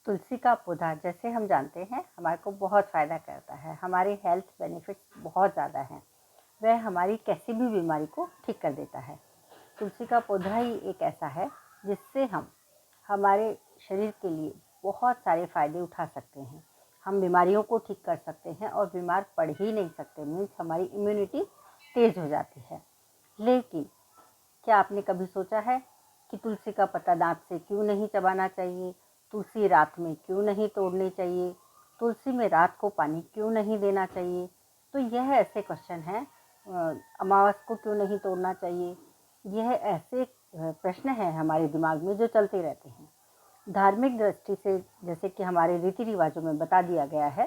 तुलसी का पौधा जैसे हम जानते हैं हमारे को बहुत फ़ायदा करता है। हमारे हेल्थ बेनिफिट्स बहुत ज़्यादा हैं। वह हमारी कैसी भी बीमारी को ठीक कर देता है। तुलसी का पौधा ही एक ऐसा है जिससे हम हमारे शरीर के लिए बहुत सारे फ़ायदे उठा सकते हैं। हम बीमारियों को ठीक कर सकते हैं और बीमार पड़ ही नहीं सकते। मीन्स हमारी इम्यूनिटी तेज़ हो जाती है। लेकिन क्या आपने कभी सोचा है कि तुलसी का पत्ता दांत से क्यों नहीं चबाना चाहिए? तुलसी रात में क्यों नहीं तोड़नी चाहिए? तुलसी में रात को पानी क्यों नहीं देना चाहिए? तो यह ऐसे क्वेश्चन हैं। अमावस को क्यों नहीं तोड़ना चाहिए? यह ऐसे प्रश्न हैं हमारे दिमाग में जो चलते रहते हैं। धार्मिक दृष्टि से जैसे कि हमारे रीति रिवाजों में बता दिया गया है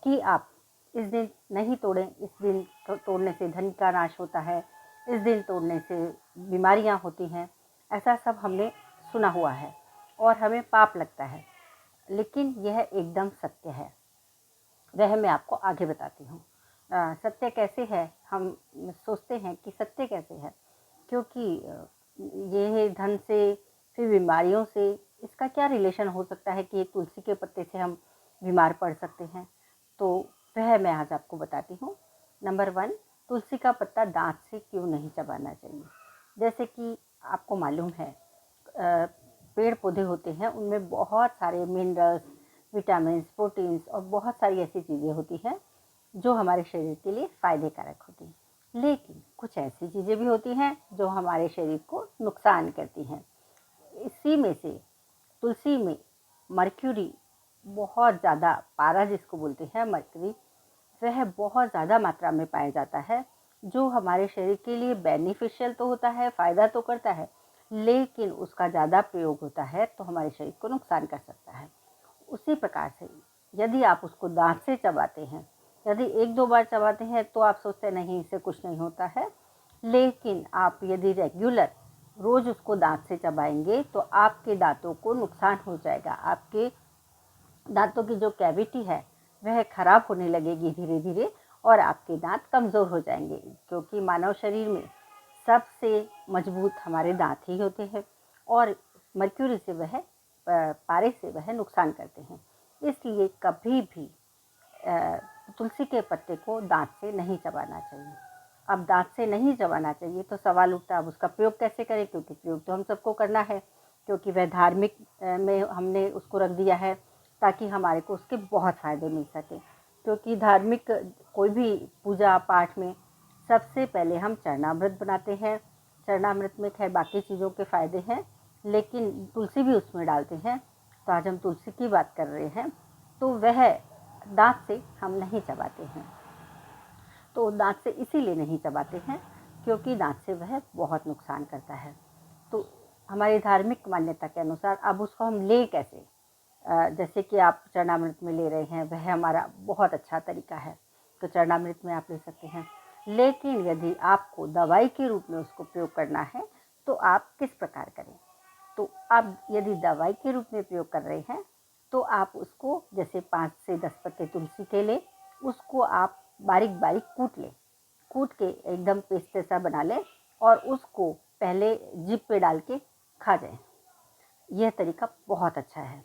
कि आप इस दिन नहीं तोड़ें, इस दिन तोड़ने से धन का नाश होता है, इस दिन तोड़ने से बीमारियां होती हैं। ऐसा सब हमने सुना हुआ है और हमें पाप लगता है, लेकिन यह एकदम सत्य है। वह मैं आपको आगे बताती हूँ। सत्य कैसे है? हम सोचते हैं कि सत्य कैसे है, क्योंकि ये धन से फिर बीमारियों से इसका क्या रिलेशन हो सकता है कि तुलसी के पत्ते से हम बीमार पड़ सकते हैं? तो वह मैं आज आपको बताती हूँ। नंबर 1, तुलसी का पत्ता दांत से क्यों नहीं चबाना चाहिए। जैसे कि आपको मालूम है पेड़ पौधे होते हैं, उनमें बहुत सारे मिनरल्स, विटामिन, प्रोटीन्स और बहुत सारी ऐसी चीज़ें होती हैं जो हमारे शरीर के लिए फ़ायदे कारक होती हैं। लेकिन कुछ ऐसी चीज़ें भी होती हैं जो हमारे शरीर को नुकसान करती हैं। इसी में से तुलसी में मर्क्यूरी बहुत ज़्यादा, पारा जिसको बोलते हैं मर्क्यूरी, वह बहुत ज़्यादा मात्रा में पाया जाता है, जो हमारे शरीर के लिए बेनिफिशियल तो होता है, फ़ायदा तो करता है, लेकिन उसका ज़्यादा प्रयोग होता है तो हमारे शरीर को नुकसान कर सकता है। उसी प्रकार से यदि आप उसको दांत से चबाते हैं, यदि 1-2 बार चबाते हैं तो आप सोचते हैं नहीं इससे कुछ नहीं होता है, लेकिन आप यदि रेगुलर रोज़ उसको दांत से चबाएंगे तो आपके दांतों को नुकसान हो जाएगा। आपके दांतों की जो कैविटी है वह खराब होने लगेगी धीरे धीरे और आपके दांत कमज़ोर हो जाएंगे, क्योंकि मानव शरीर में सबसे मजबूत हमारे दांत ही होते हैं और मर्क्यूरी से वह पारे से वह नुकसान करते हैं। इसलिए कभी भी तुलसी के पत्ते को दांत से नहीं चबाना चाहिए। अब दांत से नहीं चबाना चाहिए तो सवाल उठता है अब उसका प्रयोग कैसे करें, क्योंकि प्रयोग तो हम सबको करना है, क्योंकि वह धार्मिक में हमने उसको रख दिया है ताकि हमारे को उसके बहुत फ़ायदे मिल सके। क्योंकि धार्मिक कोई भी पूजा पाठ में सबसे पहले हम चरणामृत बनाते हैं। चरणामृत में खैर बाकी चीज़ों के फ़ायदे हैं, लेकिन तुलसी भी उसमें डालते हैं। तो आज हम तुलसी की बात कर रहे हैं, तो वह दांत से हम नहीं चबाते हैं। तो दांत से इसीलिए नहीं चबाते हैं क्योंकि दांत से वह बहुत नुकसान करता है। तो हमारी धार्मिक मान्यता के अनुसार अब उसको हम ले कैसे? जैसे कि आप चरणामृत में ले रहे हैं, वह हमारा बहुत अच्छा तरीका है, तो चरणामृत में आप ले सकते हैं। लेकिन यदि आपको दवाई के रूप में उसको प्रयोग करना है तो आप किस प्रकार करें? तो आप यदि दवाई के रूप में प्रयोग कर रहे हैं तो आप उसको जैसे 5 से 10 पत्ते तुलसी के लें, उसको आप बारीक बारीक कूट के एकदम पेस्ट जैसा बना लें और उसको पहले जीभ पे डाल के खा जाएं। यह तरीका बहुत अच्छा है।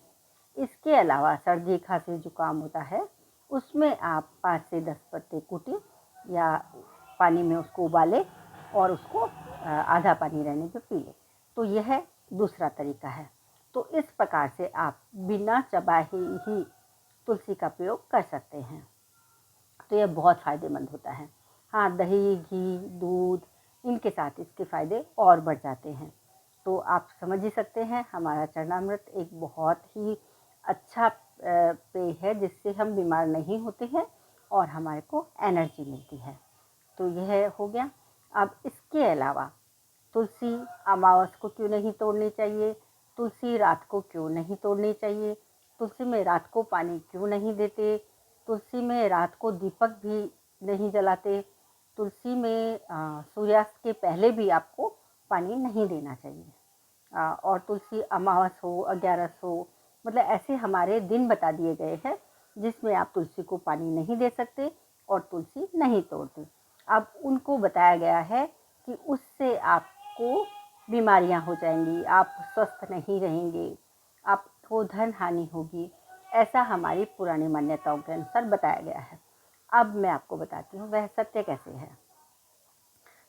इसके अलावा सर्दी खांसी जुकाम होता है, उसमें आप 5 से 10 पत्ते कूटें या पानी में उसको उबालें और उसको आधा पानी रहने पे पी लें। तो यह दूसरा तरीका है। तो इस प्रकार से आप बिना चबाए ही तुलसी का प्रयोग कर सकते हैं। तो यह बहुत फ़ायदेमंद होता है। हाँ, दही, घी, दूध, इनके साथ इसके फ़ायदे और बढ़ जाते हैं। तो आप समझ ही सकते हैं हमारा चरणामृत एक बहुत ही अच्छा पेय है जिससे हम बीमार नहीं होते हैं और हमारे को एनर्जी मिलती है। तो यह हो गया। अब इसके अलावा तुलसी अमावस को क्यों नहीं तोड़नी चाहिए? तुलसी रात को क्यों नहीं तोड़नी चाहिए? तुलसी में रात को पानी क्यों नहीं देते? तुलसी में रात को दीपक भी नहीं जलाते? तुलसी में सूर्यास्त के पहले भी आपको पानी नहीं देना चाहिए। और तुलसी अमावस हो, अग्यारस हो, मतलब ऐसे हमारे दिन बता दिए गए हैं जिसमें आप तुलसी को पानी नहीं दे सकते और तुलसी नहीं तोड़ते। अब उनको बताया गया है कि उससे आपको बीमारियां हो जाएंगी, आप स्वस्थ नहीं रहेंगे, आप तो धन हानि होगी, ऐसा हमारी पुरानी मान्यताओं के अनुसार बताया गया है। अब मैं आपको बताती हूँ वह सत्य कैसे है।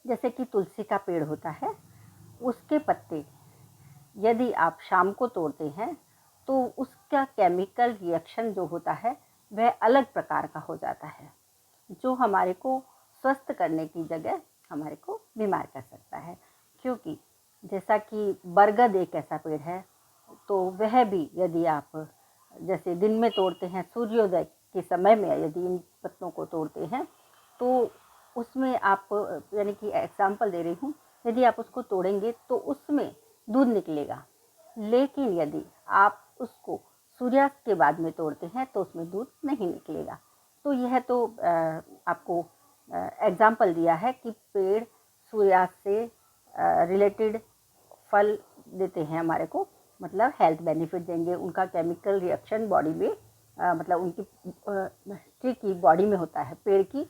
जैसे कि तुलसी का पेड़ होता है, उसके पत्ते यदि आप शाम को तोड़ते हैं तो उसका केमिकल रिएक्शन जो होता है वह अलग प्रकार का हो जाता है, जो हमारे को स्वस्थ करने की जगह हमारे को बीमार कर सकता है। क्योंकि जैसा कि बरगद एक ऐसा पेड़ है, तो वह भी यदि आप जैसे दिन में तोड़ते हैं, सूर्योदय के समय में यदि इन पत्तों को तोड़ते हैं, तो उसमें आप यानी कि एग्जाम्पल दे रही हूँ, यदि आप उसको तोड़ेंगे तो उसमें दूध निकलेगा। लेकिन यदि आप उसको सूर्यास्त के बाद में तोड़ते हैं तो उसमें दूध नहीं निकलेगा। तो यह तो आपको एग्जाम्पल दिया है कि पेड़ सूर्यास्त से रिलेटेड फल देते हैं हमारे को, मतलब हेल्थ बेनिफिट देंगे। उनका केमिकल रिएक्शन बॉडी में मतलब उनकी ट्री की बॉडी में होता है, पेड़ की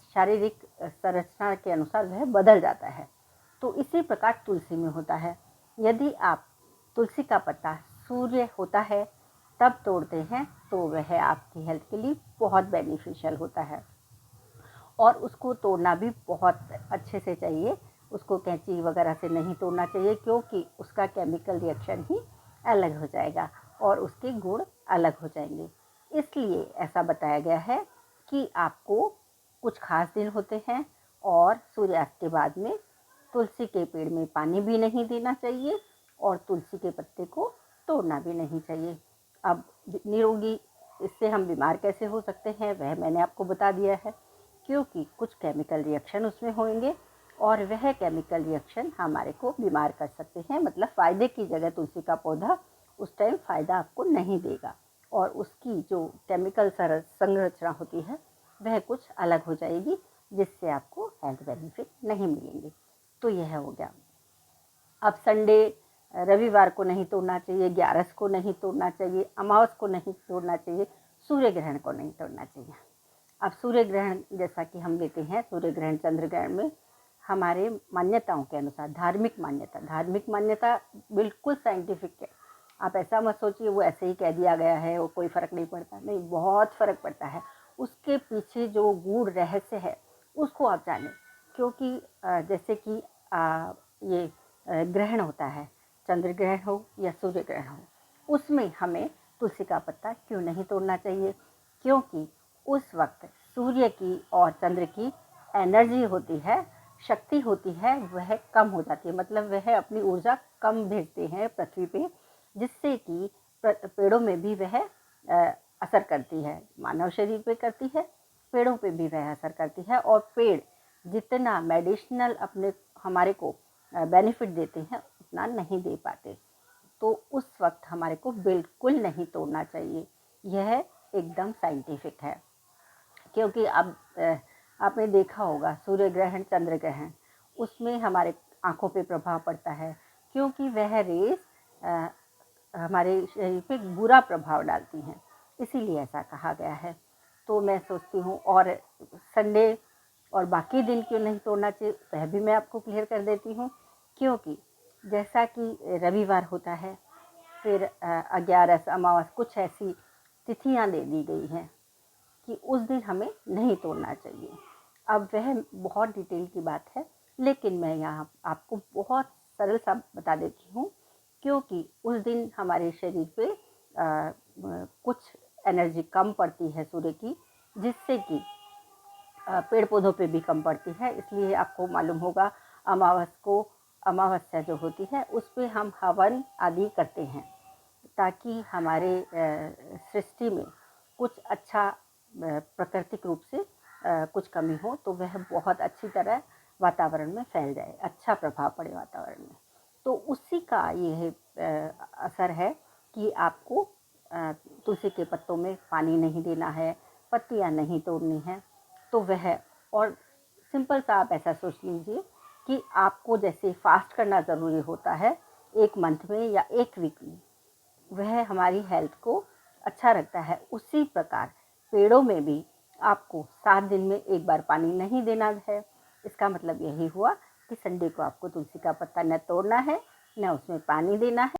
शारीरिक संरचना के अनुसार वह बदल जाता है। तो इसी प्रकार तुलसी में होता है। यदि आप तुलसी का पत्ता सूर्य होता है तब तोड़ते हैं तो वह आपकी हेल्थ के लिए बहुत बेनिफिशियल होता है। और उसको तोड़ना भी बहुत अच्छे से चाहिए, उसको कैंची वगैरह से नहीं तोड़ना चाहिए, क्योंकि उसका केमिकल रिएक्शन ही अलग हो जाएगा और उसके गुण अलग हो जाएंगे। इसलिए ऐसा बताया गया है कि आपको कुछ खास दिन होते हैं और सूर्यास्त के बाद में तुलसी के पेड़ में पानी भी नहीं देना चाहिए और तुलसी के पत्ते को तोड़ना भी नहीं चाहिए। अब निरोगी इससे हम बीमार कैसे हो सकते हैं वह मैंने आपको बता दिया है, क्योंकि कुछ केमिकल रिएक्शन उसमें होंगे और वह केमिकल रिएक्शन हमारे को बीमार कर सकते हैं। मतलब फ़ायदे की जगह तुलसी का पौधा उस टाइम फ़ायदा आपको नहीं देगा और उसकी जो केमिकल संरचना होती है वह कुछ अलग हो जाएगी, जिससे आपको हेल्थ बेनिफिट नहीं मिलेंगे। तो यह हो गया। अब संडे रविवार को नहीं तोड़ना चाहिए, 11 को नहीं तोड़ना चाहिए, अमावस को नहीं तोड़ना चाहिए, सूर्य ग्रहण को नहीं तोड़ना चाहिए। अब सूर्य ग्रहण जैसा कि हम लेते हैं, सूर्य ग्रहण चंद्र ग्रहण में हमारे मान्यताओं के अनुसार धार्मिक मान्यता बिल्कुल साइंटिफिक है। आप ऐसा मत सोचिए वो ऐसे ही कह दिया गया है, वो कोई फ़र्क नहीं पड़ता, नहीं, बहुत फ़र्क पड़ता है। उसके पीछे जो गूढ़ रहस्य है उसको आप जानें। क्योंकि जैसे कि ये ग्रहण होता है, चंद्र ग्रहण हो या सूर्य ग्रहण हो, उसमें हमें तुलसी का पत्ता क्यों नहीं तोड़ना चाहिए? क्योंकि उस वक्त सूर्य की और चंद्र की एनर्जी होती है, शक्ति होती है, वह कम हो जाती है। मतलब वह अपनी ऊर्जा कम भेजते हैं पृथ्वी पे, जिससे कि पेड़ों में भी वह असर करती है। मानव शरीर पे करती है, पेड़ों पे भी वह असर करती है। और पेड़ जितना मेडिसिनल अपने हमारे को बेनिफिट देते हैं उतना नहीं दे पाते। तो उस वक्त हमारे को बिल्कुल नहीं तोड़ना चाहिए। यह एकदम साइंटिफिक है। क्योंकि अब आपने देखा होगा सूर्य ग्रहण चंद्र ग्रहण, उसमें हमारे आँखों पे प्रभाव पड़ता है, क्योंकि वह रेस हमारे शरीर पे बुरा प्रभाव डालती हैं, इसीलिए ऐसा कहा गया है। तो मैं सोचती हूँ, और संडे और बाकी दिन क्यों नहीं तोड़ना चाहिए वह भी मैं आपको क्लियर कर देती हूँ। क्योंकि जैसा कि रविवार होता है, फिर 11 अमावस, कुछ ऐसी तिथियाँ दे दी गई हैं कि उस दिन हमें नहीं तोड़ना चाहिए। अब वह बहुत डिटेल की बात है, लेकिन मैं यहाँ आपको बहुत सरल सा बता देती हूँ। क्योंकि उस दिन हमारे शरीर पे कुछ एनर्जी कम पड़ती है सूर्य की, जिससे कि पेड़ पौधों पे भी कम पड़ती है। इसलिए आपको मालूम होगा अमावस्या जो होती है उस पर हम हवन आदि करते हैं, ताकि हमारे सृष्टि में कुछ अच्छा प्राकृतिक रूप से कुछ कमी हो तो वह बहुत अच्छी तरह वातावरण में फैल जाए, अच्छा प्रभाव पड़े वातावरण में। तो उसी का ये असर है कि आपको तुलसी के पत्तों में पानी नहीं देना है, पत्तियां नहीं तोड़नी है। तो वह, और सिंपल सा आप ऐसा सोच लीजिए कि आपको जैसे फास्ट करना ज़रूरी होता है 1 मंथ में या 1 वीक में, वह हमारी हेल्थ को अच्छा रखता है, उसी प्रकार पेड़ों में भी आपको 7 दिन में 1 बार पानी नहीं देना है। इसका मतलब यही हुआ कि संडे को आपको तुलसी का पत्ता न तोड़ना है, न उसमें पानी देना है।